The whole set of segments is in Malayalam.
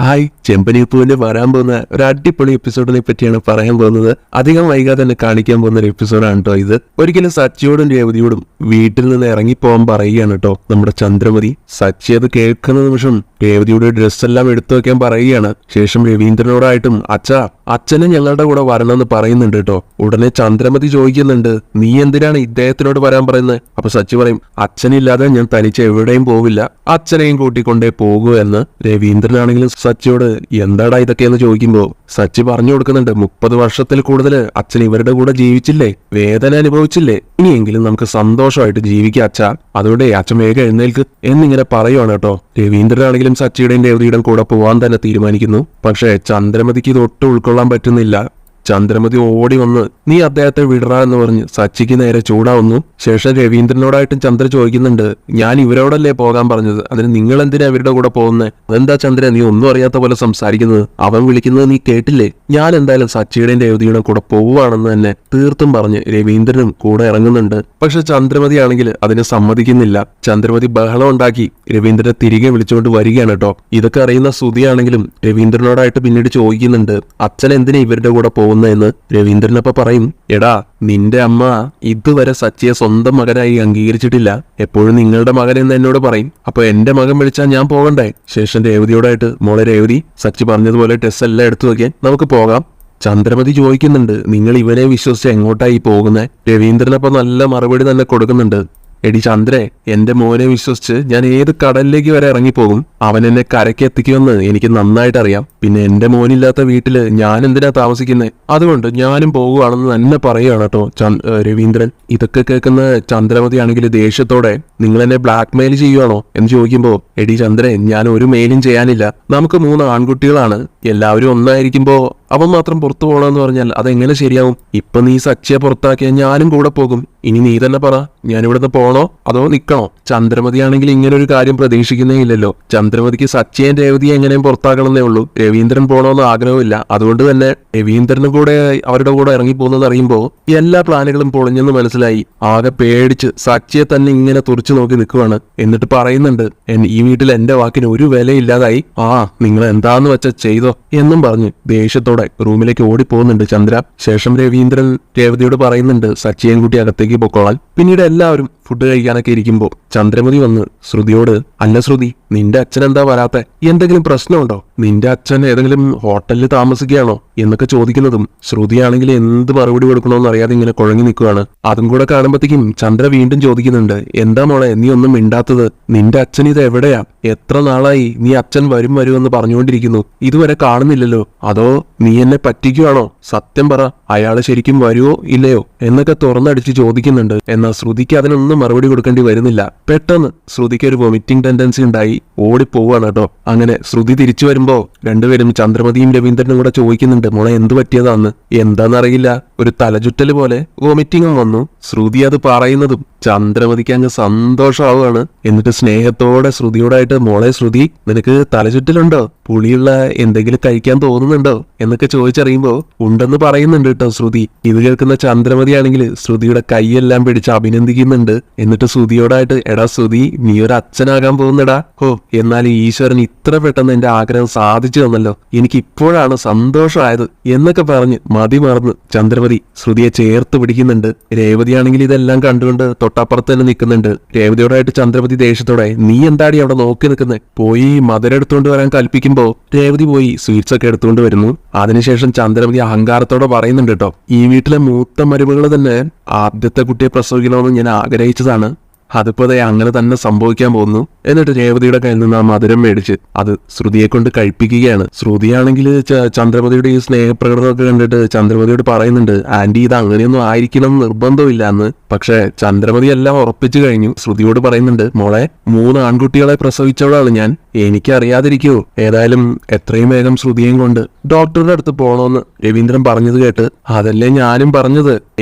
ഹായ്, ചെമ്പനീപ്പൂവിന്റെ വരാൻ പോകുന്ന ഒരു അടിപൊളി എപ്പിസോഡിനെ പറ്റിയാണ് പറയാൻ പോകുന്നത്. അധികം വൈകാതെ തന്നെ കാണിക്കാൻ പോകുന്ന ഒരു എപ്പിസോഡാണ് കേട്ടോ ഇത്. ഒരിക്കലും സച്ചിയോടും രേവതിയോടും വീട്ടിൽ നിന്ന് ഇറങ്ങിപ്പോകാൻ പറയുകയാണ് കേട്ടോ നമ്മുടെ ചന്ദ്രമതി. സച്ചി അത് കേൾക്കുന്ന നിമിഷം രേവതിയുടെ ഡ്രസ്സെല്ലാം എടുത്തു വെക്കാൻ പറയുകയാണ്. ശേഷം രവീന്ദ്രനോടായിട്ടും അച്ഛനെ ഞങ്ങളുടെ കൂടെ വരണമെന്ന് പറയുന്നുണ്ട് കേട്ടോ. ഉടനെ ചന്ദ്രമതി ചോദിക്കുന്നുണ്ട്, നീ എന്തിനാണ് ഇദ്ദേഹത്തിനോട് വരാൻ പറയുന്നത്? അപ്പൊ സച്ചി പറയും, അച്ഛനില്ലാതെ ഞാൻ തനിച്ച് എവിടെയും പോവില്ല, അച്ഛനെയും കൂട്ടിക്കൊണ്ടേ പോകൂ എന്ന്. രവീന്ദ്രനാണെങ്കിലും സച്ചിയോട് എന്താടാ ഇതൊക്കെയെന്ന് ചോദിക്കുമ്പോ സച്ചി പറഞ്ഞു കൊടുക്കുന്നുണ്ട്, 30 വർഷത്തിൽ കൂടുതൽ അച്ഛൻ ഇവരുടെ കൂടെ ജീവിച്ചില്ലേ, വേദന അനുഭവിച്ചില്ലേ, ഇനിയെങ്കിലും നമുക്ക് സന്തോഷമായിട്ട് ജീവിക്കാം അച്ഛാ, അതുകൊണ്ട് അച്ഛൻ വേഗം എഴുന്നേൽക്ക് എന്നിങ്ങനെ പറയുവാണ് കേട്ടോ. രവീന്ദ്രനാണെങ്കിലും സച്ചിയുടെയും രേവതിയുടെയും കൂടെ പോവാൻ തന്നെ തീരുമാനിക്കുന്നു. പക്ഷേ ചന്ദ്രമതിക്ക് ഇത് ഒട്ടും ഉൾക്കൊള്ളാൻ പറ്റുന്നില്ല. ചന്ദ്രമതി ഓടി വന്ന് നീ അദ്ദേഹത്തെ വിടറാ എന്ന് പറഞ്ഞ് സച്ചിക്ക് നേരെ ചൂടാവുന്നു. ശേഷം രവീന്ദ്രനോടായിട്ടും ചന്ദ്ര ചോദിക്കുന്നുണ്ട്, ഞാൻ ഇവരോടല്ലേ പോകാൻ പറഞ്ഞത്, അതിന് നിങ്ങൾ എന്തിനാ ഇവരുടെ കൂടെ പോകുന്നത്? അതെന്താ ചന്ദ്ര നീ ഒന്നും അറിയാത്ത പോലെ സംസാരിക്കുന്നത്? അവൻ വിളിക്കുന്നത് നീ കേട്ടില്ലേ? ഞാൻ എന്തായാലും സച്ചിയുടെയും രേവതിയുടെയും കൂടെ പോവുകയാണെന്ന് തന്നെ തീർത്തും പറഞ്ഞ് രവീന്ദ്രനും കൂടെ ഇറങ്ങുന്നുണ്ട്. പക്ഷെ ചന്ദ്രമതി ആണെങ്കിൽ അതിന് സമ്മതിക്കുന്നില്ല. ചന്ദ്രമതി ബഹളം ഉണ്ടാക്കി രവീന്ദ്രനെ തിരികെ വിളിച്ചുകൊണ്ട് വരികയാണ് കേട്ടോ. ഇതൊക്കെ അറിയുന്ന ശ്രുതിയാണെങ്കിലും രവീന്ദ്രനോടായിട്ട് പിന്നീട് ചോദിക്കുന്നുണ്ട്, അച്ഛൻ എന്തിനാ ഇവരുടെ കൂടെ പോകുന്നത് എന്ന്. രവീന്ദ്രനപ്പ പറയും, എടാ നിന്റെ അമ്മ ഇതുവരെ സച്ചിയെ സ്വന്തം മകനായി അംഗീകരിച്ചിട്ടില്ല, എപ്പോഴും നിങ്ങളുടെ മകൻ എന്ന് എന്നോട് പറയും, അപ്പൊ എന്റെ മകൻ വിളിച്ചാൽ ഞാൻ പോകണ്ടേ? ശേഷം രേവതിയോടായിട്ട്, മോളെ രേവതി, സച്ചി പറഞ്ഞതുപോലെ ടെസ്റ്റ് എല്ലാം എടുത്തു നോക്കിയാൽ നമുക്ക് പോകാം. ചന്ദ്രമതി ചോദിക്കുന്നുണ്ട്, നിങ്ങൾ ഇവനെ വിശ്വസിച്ച് എങ്ങോട്ടായി പോകുന്നത്? രവീന്ദ്രനപ്പ നല്ല മറുപടി തന്നെ കൊടുക്കുന്നുണ്ട്, എടി ചന്ദ്രേ, എന്റെ മോനെ വിശ്വസിച്ച് ഞാൻ ഏത് കടലിലേക്ക് വരെ ഇറങ്ങിപ്പോകും, അവൻ എന്നെ കരയ്ക്ക് എത്തിക്കുമെന്ന് എനിക്ക് നന്നായിട്ട് അറിയാം. പിന്നെ എന്റെ മോനില്ലാത്ത വീട്ടില് ഞാൻ എന്തിനാ താമസിക്കുന്നത്? അതുകൊണ്ട് ഞാനും പോകുകയാണെന്ന് തന്നെ പറയുകയാണ് കേട്ടോ രവീന്ദ്രൻ. ഇതൊക്കെ കേൾക്കുന്ന ചന്ദ്രമതി ആണെങ്കിൽ ദേഷ്യത്തോടെ, നിങ്ങൾ എന്നെ ബ്ലാക്ക് മെയിൽ ചെയ്യുവാണോ എന്ന് ചോദിക്കുമ്പോ, എടി ചന്ദ്രൻ, ഞാൻ ഒരു മെയിലും ചെയ്യാനില്ല, നമുക്ക് 3 ആൺകുട്ടികളാണ്, എല്ലാവരും ഒന്നായിരിക്കുമ്പോ അവൻ മാത്രം പുറത്തു പോകണമെന്ന് പറഞ്ഞാൽ അതെങ്ങനെ ശരിയാവും? ഇപ്പൊ നീ സച്ചിയെ പുറത്താക്കിയാൽ ഞാനും കൂടെ പോകും. ഇനി നീ തന്നെ പറ, ഞാൻ ഇവിടുന്ന് പോണോ അതോ നിക്കണോ? ചന്ദ്രമതി ആണെങ്കിൽ ഇങ്ങനെ ഒരു കാര്യം പ്രതീക്ഷിക്കുന്നേ ഇല്ലല്ലോ. ചന്ദ്രമതിക്ക് സച്ചിയെ രേവതിയെ എങ്ങനെയും പുറത്താക്കണമെന്നേ ഉള്ളൂ. രവീന്ദ്രൻ പോകണമെന്ന് ആഗ്രഹമില്ല. അതുകൊണ്ട് തന്നെ രവീന്ദ്രനും കൂടെ അവരുടെ കൂടെ ഇറങ്ങിപ്പോകുന്നത് അറിയുമ്പോ എല്ലാ പ്ലാനുകളും പൊളിഞ്ഞെന്ന് മനസ്സിലായി. ആകെ പേടിച്ച് സച്ചിയെ തന്നെ ഇങ്ങനെ തുറച്ചു നോക്കി നിൽക്കുവാണ്. എന്നിട്ട് പറയുന്നുണ്ട്, ഈ വീട്ടിൽ എന്റെ വാക്കിന് ഒരു വിലയില്ലാതായി, നിങ്ങൾ എന്താന്ന് വെച്ച ചെയ്തോ എന്നും പറഞ്ഞ് ദേഷ്യത്തോടെ റൂമിലേക്ക് ഓടിപ്പോകുന്നുണ്ട് ചന്ദ്ര. ശേഷം രവീന്ദ്രൻ രേവതിയോട് പറയുന്നുണ്ട്, സച്ചിയും കൂട്ടി അകത്തേക്ക് പൊക്കോളാൻ. പിന്നീട് എല്ലാവരും ഫുഡ് കഴിക്കാനൊക്കെ ഇരിക്കുമ്പോ ചന്ദ്രമതി വന്ന് ശ്രുതിയോട്, അല്ല ശ്രുതി, നിന്റെ അച്ഛൻ എന്താ വരാത്തെ? എന്തെങ്കിലും പ്രശ്നമുണ്ടോ? നിന്റെ അച്ഛൻ ഏതെങ്കിലും ഹോട്ടലിൽ താമസിക്കുകയാണോ എന്നൊക്കെ ചോദിക്കുന്നതും ശ്രുതിയാണെങ്കിൽ എന്ത് മറുപടി കൊടുക്കണോന്ന് അറിയാതെ ഇങ്ങനെ കുഴങ്ങി നിൽക്കുകയാണ്. അതും കൂടെ കാണുമ്പോഴത്തേക്കും ചന്ദ്ര വീണ്ടും ചോദിക്കുന്നുണ്ട്, എന്താ മോളെ നീ ഒന്നും മിണ്ടാത്തത്? നിന്റെ അച്ഛൻ ഇത് എവിടെയാ? എത്ര നാളായി നീ അച്ഛൻ വരുമെന്ന് പറഞ്ഞുകൊണ്ടിരിക്കുന്നു, ഇതുവരെ കാണുന്നില്ലല്ലോ? അതോ നീ എന്നെ പറ്റിക്കുവാണോ? സത്യം പറ, അയാള് ശരിക്കും വരുവോ ഇല്ലയോ എന്നൊക്കെ തുറന്നടിച്ച് ചോദിക്കുന്നുണ്ട്. എന്നാൽ ശ്രുതിക്ക് അതിനൊന്നും മറുപടി കൊടുക്കേണ്ടി വരുന്നില്ല. പെട്ടെന്ന് ശ്രുതിക്ക് ഒരു വൊമിറ്റിംഗ് ടെൻഡൻസി ഉണ്ടായി ഓടിപ്പോവാണ് കേട്ടോ. അങ്ങനെ ശ്രുതി തിരിച്ചു വരുമ്പോ രണ്ടുപേരും ചന്ദ്രമതിയും രവീന്ദ്രനും കൂടെ ചോദിക്കുന്നുണ്ട്, മോളെ എന്ത് പറ്റിയതാന്ന്? എന്താന്നറിയില്ല, ഒരു തലചുറ്റല് പോലെ വോമിറ്റിംഗും വന്നു. ശ്രുതി അത് പറയുന്നതും ചന്ദ്രമതിക്ക് അങ്ങ് സന്തോഷമാവുകയാണ്. എന്നിട്ട് സ്നേഹത്തോടെ ശ്രുതിയോടായിട്ട്, മോളെ ശ്രുതി, നിനക്ക് തലചുറ്റലുണ്ടോ? പുളിയുള്ള എന്തെങ്കിലും കഴിക്കാൻ തോന്നുന്നുണ്ടോ എന്നൊക്കെ ചോദിച്ചറിയുമ്പോ ഉണ്ടെന്ന് പറയുന്നുണ്ട് കേട്ടോ ശ്രുതി. ഇത് കേൾക്കുന്ന ചന്ദ്രമതി ആണെങ്കിൽ ശ്രുതിയുടെ കൈയെല്ലാം പിടിച്ച് അഭിനന്ദിക്കുന്നുണ്ട്. എന്നിട്ട് ശ്രുതിയോടായിട്ട്, എടാ ശ്രുതി, നീ ഒരു അച്ഛനാകാൻ പോകുന്നടാ. എന്നാൽ ഈശ്വരൻ ഇത്ര പെട്ടെന്ന് എന്റെ ആഗ്രഹം സാധിച്ചു തന്നല്ലോ, എനിക്ക് ഇപ്പോഴാണ് സന്തോഷമായത് എന്നൊക്കെ പറഞ്ഞ് മതി മറന്ന് ചന്ദ്രമതി ശ്രുതിയെ ചേർത്ത് പിടിക്കുന്നുണ്ട്. രേവതിയാണെങ്കിൽ ഇതെല്ലാം കണ്ടുകൊണ്ട് തൊട്ടപ്പുറത്ത് തന്നെ നിൽക്കുന്നുണ്ട്. രേവതിയോടായിട്ട് ചന്ദ്രമതി ദേഷ്യത്തോടെ, നീ എന്താടി അവിടെ നോക്കി നിൽക്കുന്നത്? പോയി മധുരം എടുത്തുകൊണ്ട് വരാൻ കൽപ്പിക്കുമ്പോ രേവതി പോയി സ്വീറ്റ്സ് ഒക്കെ എടുത്തുകൊണ്ട് വരുന്നു. അതിനുശേഷം ചന്ദ്രമതി അഹങ്കാരത്തോടെ പറയുന്നുണ്ട് കേട്ടോ, ഈ വീട്ടിലെ മൂത്ത മരുമകള് തന്നെ ആദ്യത്തെ കുട്ടിയെ പ്രസവിക്കണമെന്ന് ഞാൻ ആഗ്രഹിച്ചതാണ്, അതിപ്പോ അങ്ങനെ തന്നെ സംഭവിക്കാൻ പോകുന്നു. എന്നിട്ട് രേവതിയുടെ കയ്യിൽ നിന്ന് ആ മധുരം മേടിച്ച് അത് ശ്രുതിയെ കൊണ്ട് കഴിപ്പിക്കുകയാണ്. ശ്രുതിയാണെങ്കിൽ ചന്ദ്രമതിയുടെ ഈ സ്നേഹപ്രകടനമൊക്കെ കണ്ടിട്ട് ചന്ദ്രമതിയോട് പറയുന്നുണ്ട്, ആന്റി ഇത് അങ്ങനെയൊന്നും ആയിരിക്കണം നിർബന്ധമില്ല എന്ന്. പക്ഷെ ചന്ദ്രമതി എല്ലാം ഉറപ്പിച്ചു കഴിഞ്ഞു. ശ്രുതിയോട് പറയുന്നുണ്ട്, മോളെ 3 ആൺകുട്ടികളെ പ്രസവിച്ചവളാണ് ഞാൻ, എനിക്കറിയാതിരിക്കുവോ? ഏതായാലും എത്രയും വേഗം ശ്രുതിയെയും കൊണ്ട് ഡോക്ടറുടെ അടുത്ത് പോണോന്ന് രവീന്ദ്രൻ പറഞ്ഞത് കേട്ട്, അതല്ലേ ഞാനും പറഞ്ഞത്,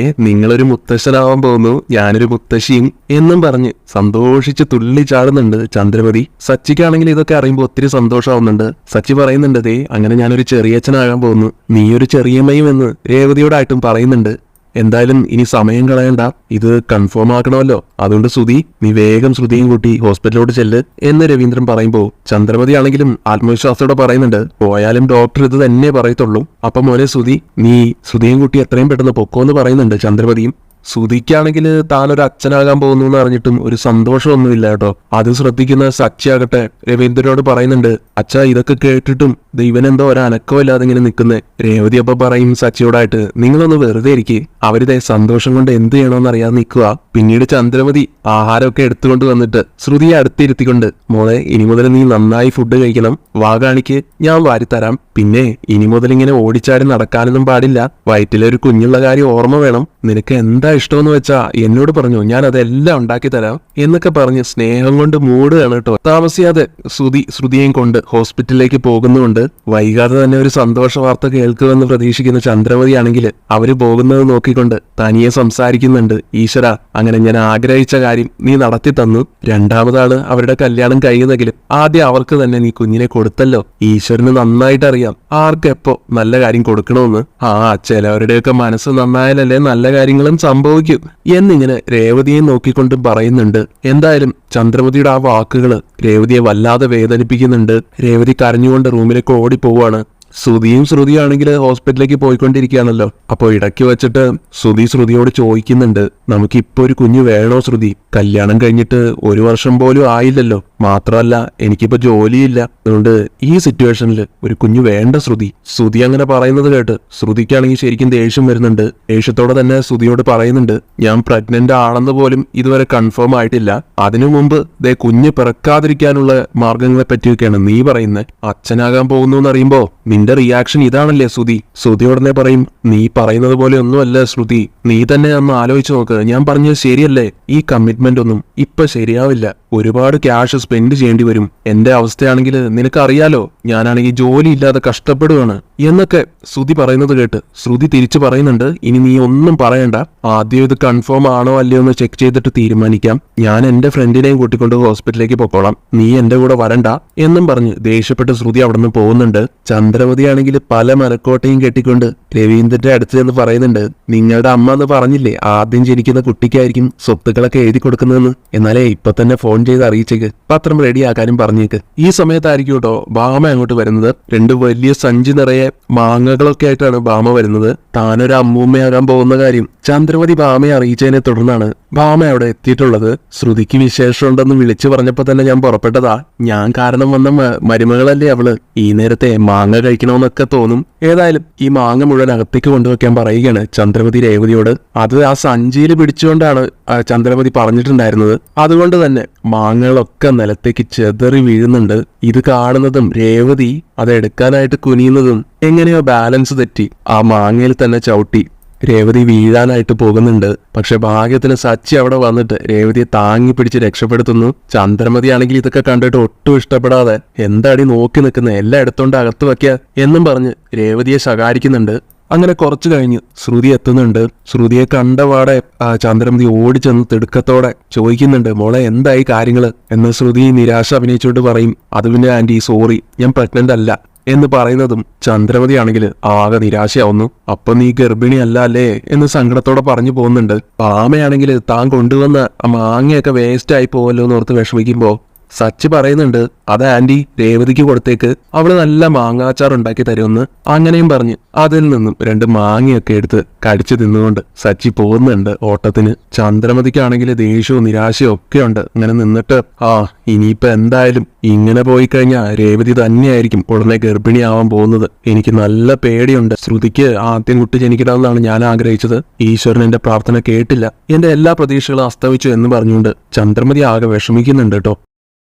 നിങ്ങളൊരു മുത്തശ്ശനാവാൻ പോകുന്നു, ഞാനൊരു മുത്തശ്ശിയും എന്നും പറഞ്ഞ് സന്തോഷിച്ച് തുള്ളി ചാടുന്നുണ്ട് ചന്ദ്രമതി. സച്ചിക്കാണെങ്കിൽ ഇതൊക്കെ അറിയുമ്പോൾ ഒത്തിരി സന്തോഷമാവുന്നുണ്ട്. സച്ചി പറയുന്നുണ്ട്, അങ്ങനെ ഞാനൊരു ചെറിയച്ഛനാകാൻ പോകുന്നു, നീ ഒരു ചെറിയമ്മയും എന്ന് രേവതിയോടായിട്ടും പറയുന്നുണ്ട്. എന്തായാലും ഇനി സമയം കളയണ്ട, ഇത് കൺഫേം ആക്കണമല്ലോ. അതുകൊണ്ട് ശ്രുതി, നീ വേഗം ശ്രുതിയും കൂട്ടി ഹോസ്പിറ്റലിലോട്ട് ചെല്ല് എന്ന് രവീന്ദ്രൻ പറയുമ്പോ ചന്ദ്രമതി ആണെങ്കിലും ആത്മവിശ്വാസത്തോടെ പറയുന്നുണ്ട്, പോയാലും ഡോക്ടർ ഇത് തന്നെ പറയത്തുള്ളൂ. അപ്പൊ മോനെ ശ്രുതി, നീ ശ്രുതിയും കൂട്ടി എത്രയും പെട്ടെന്ന് പൊക്കോന്ന് പറയുന്നുണ്ട് ചന്ദ്രമതിയും. ശ്രുതിക്കാണെങ്കിൽ താനൊരു അച്ഛനാകാൻ പോകുന്നു എന്ന് അറിഞ്ഞിട്ടും ഒരു സന്തോഷമൊന്നുമില്ല കേട്ടോ. അത് ശ്രദ്ധിക്കുന്ന സച്ചിയാകട്ടെ രവീന്ദ്രനോട് പറയുന്നുണ്ട്, അച്ഛാ ഇതൊക്കെ കേട്ടിട്ടും ഇവനെന്തോ ഒരു അനക്കമില്ലാതെ ഇങ്ങനെ നിൽക്കുന്നേ. രേവതി അപ്പൊ പറയും സച്ചിയോടായിട്ട്, നിങ്ങളൊന്ന് വെറുതെ ഇരിക്കുക, അവരിതേ സന്തോഷം കൊണ്ട് എന്ത് ചെയ്യണമെന്ന് അറിയാതെ നിൽക്കുക. പിന്നീട് ചന്ദ്രമതി ആഹാരമൊക്കെ എടുത്തുകൊണ്ട് വന്നിട്ട് ശ്രുതിയെ അടുത്തിരുത്തിക്കൊണ്ട്, മോളെ ഇനി മുതൽ നീ നന്നായി ഫുഡ് കഴിക്കണം, വാ കാണിക്ക്, ഞാൻ വാരിത്തരാം. പിന്നെ ഇനി മുതൽ ഇങ്ങനെ ഓടിച്ചാടി നടക്കാനൊന്നും പാടില്ല, വയറ്റിലൊരു കുഞ്ഞുള്ള കാര്യം ഓർമ്മ വേണം, നിനക്ക് എന്താ ഇഷ്ടമെന്ന് വെച്ചാ എന്നോട് പറഞ്ഞു, ഞാൻ അതെല്ലാം ഉണ്ടാക്കി തരാം എന്നൊക്കെ പറഞ്ഞ് സ്നേഹം കൊണ്ട് മൂടുകയാണ് കേട്ടോ. താമസിയാതെ ശ്രുതിയെയും കൊണ്ട് ഹോസ്പിറ്റലിലേക്ക് പോകുന്നുകൊണ്ട് വൈകാതെ തന്നെ ഒരു സന്തോഷ വാർത്ത കേൾക്കുമെന്ന് പ്രതീക്ഷിക്കുന്ന ചന്ദ്രമതിയാണെങ്കിൽ അവര് പോകുന്നത് നോക്കിക്കൊണ്ട് തനിയെ സംസാരിക്കുന്നുണ്ട്, ഈശ്വര, അങ്ങനെ ഞാൻ ആഗ്രഹിച്ച കാര്യം നീ നടത്തി തന്നു. രണ്ടാമതാണ് അവരുടെ കല്യാണം കഴിയുന്നെങ്കിലും ആദ്യം അവർക്ക് തന്നെ നീ കുഞ്ഞിനെ കൊടുത്തല്ലോ. ഈശ്വരന് നന്നായിട്ട് അറിയാം ആർക്കെപ്പോ നല്ല കാര്യം കൊടുക്കണമെന്ന്. ചിലവരുടെയൊക്കെ മനസ്സ് നന്നായാലല്ലേ നല്ല കാര്യങ്ങളും സംഭവിക്കും എന്നിങ്ങനെ രേവതിയെ നോക്കിക്കൊണ്ട് പറയുന്നുണ്ട്. എന്തായാലും ചന്ദ്രമതിയുടെ ആ വാക്കുകള് രേവതിയെ വല്ലാതെ വേദനിപ്പിക്കുന്നുണ്ട്. രേവതി കരഞ്ഞുകൊണ്ട് റൂമിലേക്ക് ഓടിപ്പോവാണ്. ശ്രുതിയാണെങ്കിൽ ഹോസ്പിറ്റലിലേക്ക് പോയിക്കൊണ്ടിരിക്കുകയാണല്ലോ. അപ്പോൾ ഇടയ്ക്ക് വെച്ചിട്ട് ശ്രുതിയോട് ചോദിക്കുന്നുണ്ട്, നമുക്കിപ്പോ ഒരു കുഞ്ഞു വേണോ ശ്രുതി? കല്യാണം കഴിഞ്ഞിട്ട് 1 വർഷം പോലും ആയില്ലല്ലോ, മാത്രമല്ല എനിക്കിപ്പോ ജോലിയില്ല, അതുകൊണ്ട് ഈ സിറ്റുവേഷനിൽ ഒരു കുഞ്ഞു വേണ്ട ശ്രുതി അങ്ങനെ പറയുന്നത് കേട്ട് ശ്രുതിക്കാണെങ്കിൽ ശരിക്കും ദേഷ്യം വരുന്നുണ്ട്. ദേഷ്യത്തോടെ തന്നെ ശ്രുതിയോട് പറയുന്നുണ്ട്, ഞാൻ പ്രഗ്നന്റ് ആണെന്ന് പോലും ഇതുവരെ കൺഫേം ആയിട്ടില്ല, അതിനു മുമ്പ് കുഞ്ഞ് പിറക്കാതിരിക്കാനുള്ള മാർഗങ്ങളെ പറ്റിയൊക്കെയാണ് നീ പറയുന്നത്. അച്ഛനാകാൻ പോകുന്നു എന്നറിയുമ്പോ നിന്റെ റിയാക്ഷൻ ഇതാണല്ലേ ശ്രുതി ഉടനെ പറയും, നീ പറയുന്നത് പോലെ ഒന്നുമല്ല ശ്രുതി, നീ തന്നെ ഒന്ന് ആലോചിച്ച് നോക്ക്, ഞാൻ പറഞ്ഞത് ശരിയല്ലേ, ഈ കമ്മിറ്റ്മെന്റ് ഒന്നും ഇപ്പൊ ശരിയാവില്ല, ഒരുപാട് ക്യാഷ് സ്പെൻഡ് ചെയ്യേണ്ടി വരും, എന്റെ അവസ്ഥയാണെങ്കിൽ നിനക്കറിയാലോ, ഞാനാണെങ്കിൽ ജോലി ഇല്ലാതെ കഷ്ടപ്പെടുകയാണ് എന്നൊക്കെ ശ്രുതി പറയുന്നത് കേട്ട് ശ്രുതി തിരിച്ചു പറയുന്നുണ്ട്, ഇനി നീ ഒന്നും പറയണ്ട, ആദ്യം ഇത് കൺഫേം ആണോ അല്ലയോ എന്ന് ചെക്ക് ചെയ്തിട്ട് തീരുമാനിക്കാം, ഞാൻ എന്റെ ഫ്രണ്ടിനെയും കൂട്ടിക്കൊണ്ട് ഹോസ്പിറ്റലിലേക്ക് പൊക്കോളാം, നീ എന്റെ കൂടെ വരണ്ട എന്നും പറഞ്ഞ് ദേഷ്യപ്പെട്ട് ശ്രുതി അവിടെ നിന്ന് പോകുന്നുണ്ട്. ചന്ദ്രമതിയാണെങ്കിൽ പല മരക്കോട്ടയും കെട്ടിക്കൊണ്ട് രവീന്ദ്രന്റെ അടുത്ത് എന്ന് പറയുന്നുണ്ട്, നിങ്ങളുടെ അമ്മ എന്ന് പറഞ്ഞില്ലേ ആദ്യം ജനിക്കുന്ന കുട്ടിക്കായിരിക്കും സ്വത്തുക്കളൊക്കെ എഴുതി കൊടുക്കുന്നതെന്ന്, എന്നാലേ ഇപ്പൊ തന്നെ ഫോൺ ചെയ്ത് അറിയിച്ചേക്ക്, പത്രം റെഡിയാക്കാനും പറഞ്ഞേക്ക്. ഈ സമയത്തായിരിക്കും കേട്ടോ ഭാമ അങ്ങോട്ട് വരുന്നത്. 2 വലിയ സഞ്ചി നിറയെ മാങ്ങകളൊക്കെ ആയിട്ടാണ് ഭാമ വരുന്നത്. താനൊരു അമ്മൂമ്മയാകാൻ പോകുന്ന കാര്യം ചന്ദ്രമതി ഭാമയെ അറിയിച്ചതിനെ തുടർന്നാണ് ഭാമ അവിടെ എത്തിയിട്ടുള്ളത്. ശ്രുതിക്ക് വിശേഷമുണ്ടെന്ന് വിളിച്ചു പറഞ്ഞപ്പോ തന്നെ ഞാൻ പുറപ്പെട്ടതാ, ഞാൻ കാരണം വന്ന മരുമകളല്ലേ അവള്, ഈ നേരത്തെ മാങ്ങ കഴിക്കണമെന്നൊക്കെ തോന്നും. ഏതായാലും ഈ മാങ്ങ മുഴുവൻ അകത്തേക്ക് കൊണ്ടുവയ്ക്കാൻ പറയുകയാണ് ചന്ദ്രമതി രേവതിയോട്. അത് ആ സഞ്ചിയിൽ പിടിച്ചുകൊണ്ടാണ് ചന്ദ്രമതി പറഞ്ഞിട്ടുണ്ടായിരുന്നത്. അതുകൊണ്ട് തന്നെ മാങ്ങകളൊക്കെ നിലത്തേക്ക് ചെതറി വീഴുന്നുണ്ട്. ഇത് കാണുന്നതും രേവതി അതെടുക്കാനായിട്ട് കുനിയുന്നതും എങ്ങനെയോ ബാലൻസ് തെറ്റി ആ മാങ്ങയിൽ തന്നെ ചവിട്ടി രേവതി വീഴാനായിട്ട് പോകുന്നുണ്ട്. പക്ഷെ ഭാഗ്യത്തിന് സച്ചി അവിടെ വന്നിട്ട് രേവതിയെ താങ്ങി പിടിച്ച് രക്ഷപ്പെടുത്തുന്നു. ചന്ദ്രമതി ആണെങ്കിൽ ഇതൊക്കെ കണ്ടിട്ട് ഒട്ടും ഇഷ്ടപ്പെടാതെ, എന്താടി നോക്കി നിൽക്കുന്ന, എല്ലാം എടുത്തോണ്ട് അകത്ത് വെക്കുക എന്നും പറഞ്ഞ് രേവതിയെ ശകാരിക്കുന്നുണ്ട്. അങ്ങനെ കുറച്ചു കഴിഞ്ഞ് ശ്രുതി എത്തുന്നുണ്ട്. ശ്രുതിയെ കണ്ടപാടെ ചന്ദ്രമതി ഓടിച്ചെന്ന് തിടുക്കത്തോടെ ചോദിക്കുന്നുണ്ട്, മോളെ എന്തായി കാര്യങ്ങള് എന്ന്. ശ്രുതി നിരാശ അഭിനയിച്ചുകൊണ്ട് പറയും, അത് പിന്നെ ആന്റി സോറി, ഞാൻ പ്രഗ്നന്റ് അല്ല എന്ന് പറയുന്നതും ചന്ദ്രമതി ആണെങ്കിൽ ആകെ നിരാശയാവുന്നു. അപ്പൊ നീ ഗർഭിണി അല്ല അല്ലേ എന്ന് സങ്കടത്തോടെ പറഞ്ഞു പോകുന്നുണ്ട്. ഭാമയാണെങ്കിൽ താൻ കൊണ്ടുവന്ന മാങ്ങയൊക്കെ വേസ്റ്റ് ആയി പോവല്ലോ എന്ന് ഓർത്ത് വിഷമിക്കുമ്പോ സച്ചി പറയുന്നുണ്ട്, അത് ആന്റി രേവതിക്ക് കൊടുത്തേക്ക്, അവള് നല്ല മാങ്ങാച്ചാർ ഉണ്ടാക്കി തരുമെന്ന്. അങ്ങനെയും പറഞ്ഞ് അതിൽ നിന്നും 2 മാങ്ങയൊക്കെ എടുത്ത് കടിച്ചു തിന്നുകൊണ്ട് സച്ചി പോകുന്നുണ്ട് ഓട്ടത്തിന്. ചന്ദ്രമതിക്കാണെങ്കിൽ ദേഷ്യവും നിരാശയും ഒക്കെ ഉണ്ട്. അങ്ങനെ നിന്നിട്ട് ഇനിയിപ്പോ എന്തായാലും ഇങ്ങനെ പോയി കഴിഞ്ഞാൽ രേവതി തന്നെയായിരിക്കും ഉടനെ ഗർഭിണിയാവാൻ പോകുന്നത്. എനിക്ക് നല്ല പേടിയുണ്ട്. ശ്രുതിക്ക് ആദ്യം കുട്ടി ജനിക്കണമെന്നാണ് ഞാൻ ആഗ്രഹിച്ചത്. ഈശ്വരൻ എന്റെ പ്രാർത്ഥന കേട്ടില്ല, എന്റെ എല്ലാ പ്രതീക്ഷകളും അസ്തമിച്ചു എന്ന് പറഞ്ഞുകൊണ്ട് ചന്ദ്രമതി ആകെ വിഷമിക്കുന്നുണ്ട് കേട്ടോ.